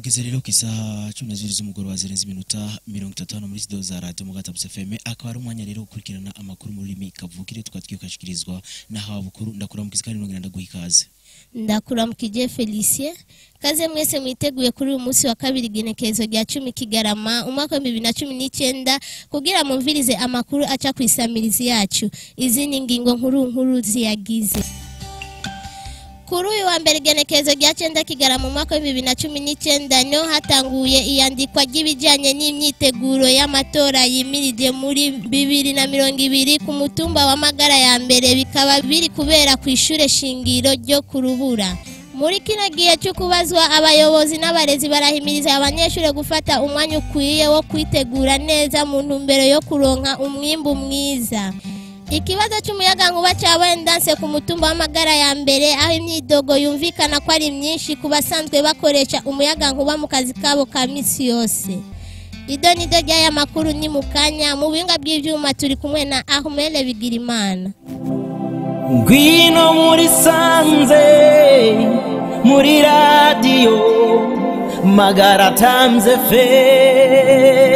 tugeze rero ku isaha 12 z'umugoroba zirenze iminota 35 muri studio za Radio Mugatabs FM akaba ari umwanya rero ukurikirana amakuru muri rimi kavukire tukatwikashikirizwa na hawa bukuru ndakuramukije kandi nongera ndaguhikaze ndakuramukije Felicien kaze mwese mwiteguye kuri uyu munsi wa kabiri genekezo rya 10 Kigarama umwaka wa 2019 kugira mumvirize amakuru aca kwisamirizi yacu izi ni ngingo nkuru ziyagize. Kuri uyu wa mbere genekezo rya 9 Kigarama mu mwaka wa 2019 niho hatanguye iyandikwa ry'ibijanye n'imyiteguro y'amatora yimirije muri 2020 ku mutumba wa Magara ya mbere bikaba biri kubera ku ishure shingiro ryo kurubura. Muri kino gihe cyo kubazwa abayobozi n'abarezi barahimiriza abanyeshure gufata umwanya ukwiye wo kwitegura neza mu ntumbero yo kuronka umwimbu mwiza. Ikibazo cy'umuyaga nkuba cyabaye ndanse ku mutumba w'Amagara ya mbere aho imyidogo yumvikana ko ari myinshi ku basanzwe bakoresha umuyaga nkuba mu kazi kabo ka misi yose. Ido nido ry'aya makuru ni mukanya mu buhinga bw'ivyuma turi kumwe na Ahmed Bigirimana. Ngwino muri sanze muri radio Magara Times FM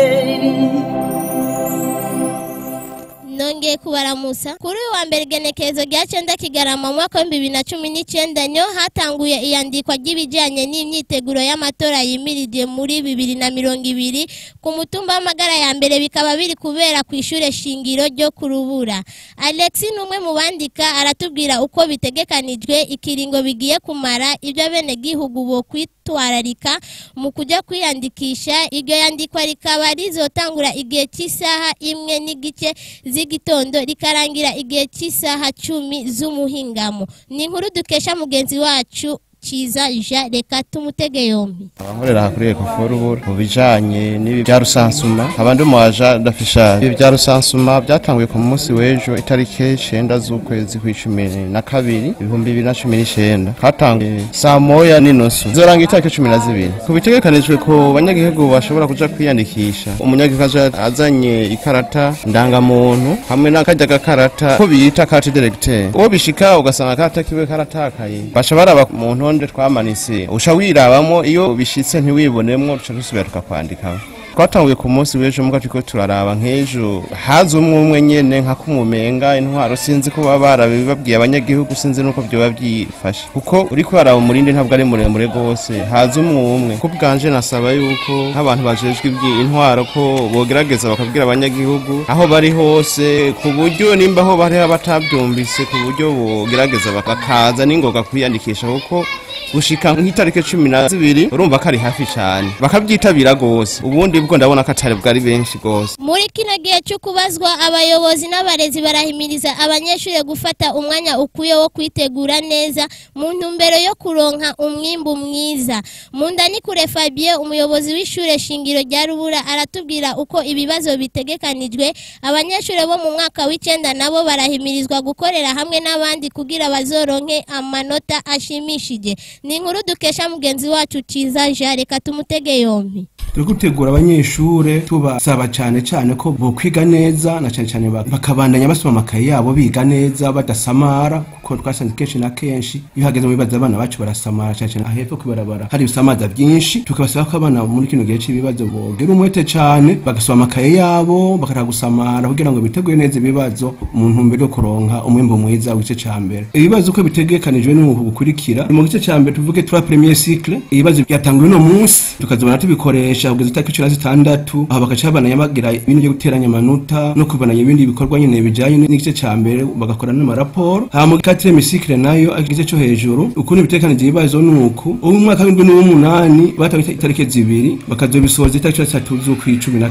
Nonge kubaramusa kuri wa mbere genekezo rya 9 Kigarama mu mwaka wa 2019 nyo hatanguye iyandikwa ry'ibijanye n'imyiteguro y'amatora yimirije muri 2020 ku mutumba w'Amagara ya mbere bikaba biri kubera ku ishure shingiro ryo kurubura. Alexis numwe mu bandika aratubwira uko bitegekanijwe ikiringo bigiye kumara ibyo bene gihugu bo kwitwararika mu kujya kwiyandikisha. Iryo yandikwa rikaba rizotangura igihe cy'isaha 1:00 z'igitondo rikarangira igihe cy'isaha 10 z'umuhingamo. Ni inkuru dukesha mugenzi wacu Kiza ja reka tumutege yombi. Abankorera hakuriye ku forubura mu bijanye n'ibi bya rusansuma abandi mu aja ndafisha ibi bya rusansuma byatanguye ku munsi w'ejo itariki 9 z'ukwezi kw'icumi na kabiri 2019 hatanguye saa moya n'inusu zoranga itariki 12 ku bitegekanijwe ko banyagihugu bashobora kuja kwiyandikisha umunyagihugu azanye ikarata ndangamuntu hamwe n'akajya gakarata ko bita carte d'électeur uwo bishika ugasanga karata kiwe karatakaye bashobora umuntu twamanise usha wirabamo iyo bishitse ntiwibonemwo ruca rusubira tukakwandika. Twatanguye ku munsi w'ejo muga turiko turaraba nk'ejo haza umwe nyene nka kumumenga intwaro sinzi ko babara bibabwiye abanyagihugu sinzi nuko byo babyifashe kuko uri kwaraba umurindi ntabwo ari muremure gose haza umwe ko bwanje nasaba yuko abantu bajejwe intwaro ko bogerageza bakabwira abanyagihugu aho bari hose ku buryo nimba ho bari abatabyumvise ku buryo bogerageza bakaza n'ingoga kwiyandikisha kuko gushika nk'itariki 12 urumva kari hafi cyane bakabyitabira gose ubundi bwo ndabona katari bwari benshi gose. Muri kino gihe cyo kubazwa abayobozi n'abarezi barahimiriza abanyeshure gufata umwanya ukuye wo kwitegura neza mu ntumbero yo kuronka umwimbu mwiza. Mundani kure Fabien umuyobozi w'ishure shingiro rya Rubura aratubwira uko ibibazo bitegekanijwe. Abanyeshure bo mu mwaka w'icenda nabo barahimirizwa gukorera hamwe n'abandi kugira bazoronke amanota ashimishije. Ni inkuru dukesha mugenzi wacu Kiza ja reka tumutege yombi. Turi gutegura abanyeshure tubasaba cyane ko bo kwiga neza na cyane bakabandanya basoma amakaye yabo biga neza badasamara kuko twasanze kenshi na kenshi iyo hageze mu bibazo abana bacu barasamara cyane ahepfo kubarabara hari bisamaza byinshi tukabasaba ko abana muri kino gihe cy'ibibazo bogera umwete cyane bagasoma amakaye yabo bakara gusamara kugira ngo biteguye neza ibibazo mu ntumbero yo kuronka umwimbo mwiza w'ice cyambere. Ibibazo uko bitegekanijwe no gukurikira mu gice cyambere tuvuge 3 premier cycle ibibazo byatanguye no munsi tukazobana tubikoresha kugeza itariki 16 aho bakacabana yabagira ibintu byo guteranya amanota no kubana ibindi bikorwa nyene bijanye n'igice cyambere bagakora n'amaraporo ha mu 4 cycle nayo agize cyo hejuru ukuntu bitekanije ibibazo nuko ubu mwaka w'8 batabita itariki 2 bakazobisoza itariki 3 z'ukw'icumi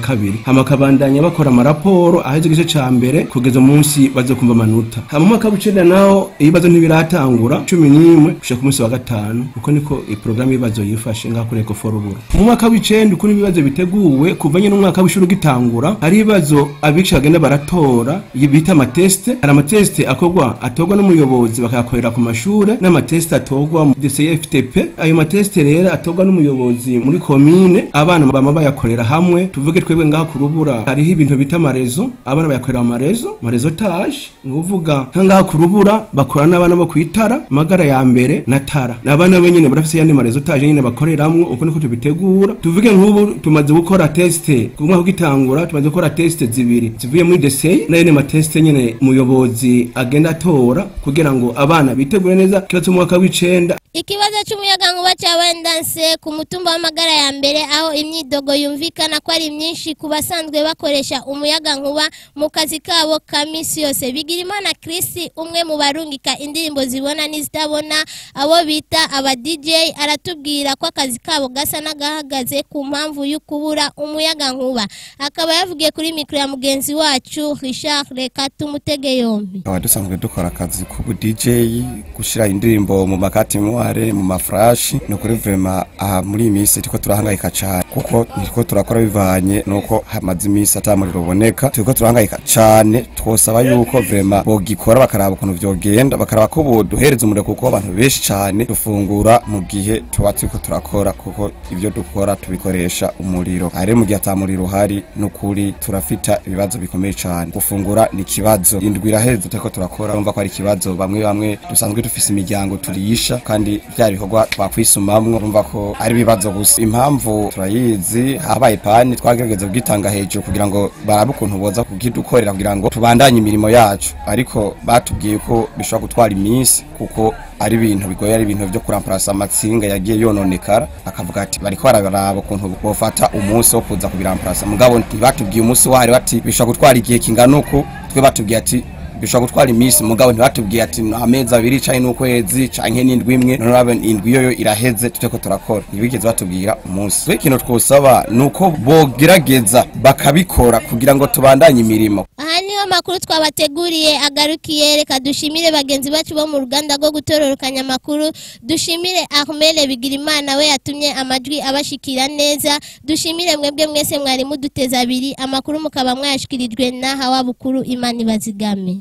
hama kabandanya bakora amaraporo aho igice cyambere kugeza umunsi bazokumva amanota ha mu mwaka w'icenda naho ibibazo ntibiratangura 11 gushika ku munsi wa 5 uko niko iprogramme ibibazo yifashe ngakure ko forubura mu mwaka w'icenda ukuntu ibibazo biteguwe kuvanye n'umwaka w'ishuri gitangura hari ibibazo abigisha bagenda baratora bita amateste hari amateste atogwa n'umuyobozi bakayakorera ku mashure n'amateste atogwa mu DCFTP ayo mateste rero atogwa n'umuyobozi muri commune abana bama bayakorera hamwe tuvuge twebwe ngaha kurubura hariho ibintu bita amarezo abana bayakorera amarezo tage nuvuga ngaha kurubura bakora n'abana bo kwitara Magara ya mbere na tara abana benyene barafise yandi maresultage nyene bakoreramwo uko niko tubitegura tuvuge nk'ubu tumaze gukora teste kumwe kugitangura tumaze gukora teste zibiri zivuye muri desey na yene ma teste nyene umuyobozi agenda atora kugira ngo abana bitegure neza kibazo mu mwaka w'icenda. Ikibazo cy'umuyagankuba cyabandanse ku mutumba w'amagara ya mbere aho imyidogo yumvikana ko ari myinshi ku basanzwe bakoresha umuyagankuba mu kazi kabo ka misi yose. Bigirimana Chris umwe mu barungika indirimbo zibona n'izitabona abo bita aba DJ aratubwira ko akazi kabo gasa n'agahagaze ku mpamvu y'ukubura umuyagankuba. Akaba yavugiye kuri mikro ya mugenzi wacu Richard Reka tumutege yombi. Dusanzwe dukora akazi ku DJ gushira indirimbo mu makati mu mafrashi no kuri vraiment muri imisi tiko turahangayika cyane kuko niko turakora bivanye nuko hamaze imisi atamuriro boneka tiko turahangayika cyane twosaba yuko vraiment bogikora bakaraba ukuntu vyogenda bakaraba ko boduhereza umuriro kuko abantu benshi cyane dufungura mu gihe tuba tiko turakora kuko ivyo dukora tubikoresha umuriro ari mu gihe atamuriro hari no kuri turafita ibibazo bikomeye cyane gufungura ni kibazo indwi iraheze tiko turakora umva ko ari kibazo bamwe dusanzwe dufise imiryango turiyisha kandi byari bikorwa twakwisumamwe urumva ko ari bibazo gusa impamvu turayizi habaye pani twagerageza kugitanga hejuru kugira ngo barabe ukuntu boza kugidukorera kugira ngo tubandanye imirimo yacu ariko batubwiye ko bishobora gutwara iminsi kuko ari ibintu bigoye ari ibintu byo kuramparasa amatsinga yagiye yononekara akavuga ati bariko bararaba ukuntu bofata umunsi wo kuza kubiramparasa mugabo ntibatubwiye umunsi wari bati bishobora gutwara igihe kingana uko twe batubwiye ati bishobora gutwara imisi mugabo ntibatubwiye ati amezi abiri canke n'ukwezi canke n'indwi imwe none rabe indwi yo iraheze tuteko turakora ntibigeze batubwira umunsi twe kintu twosaba nuko bogerageza bakabikora kugira ngo tubandanye imirimo. Aha niyo makuru twabateguriye agarukiye reka dushimire bagenzi bacu bo mu ruganda rwo gutororokanya amakuru dushimire Ahmed Bigirimana we yatumye amajwi abashikira neza dushimire mwebwe mwese mwari muduteza abiri amakuru mukaba mwashikirijwe na hawa bukuru Imani bazigame.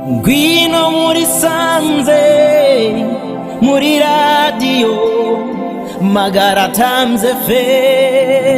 Ngwino muri sanze muri radio Magara Times FM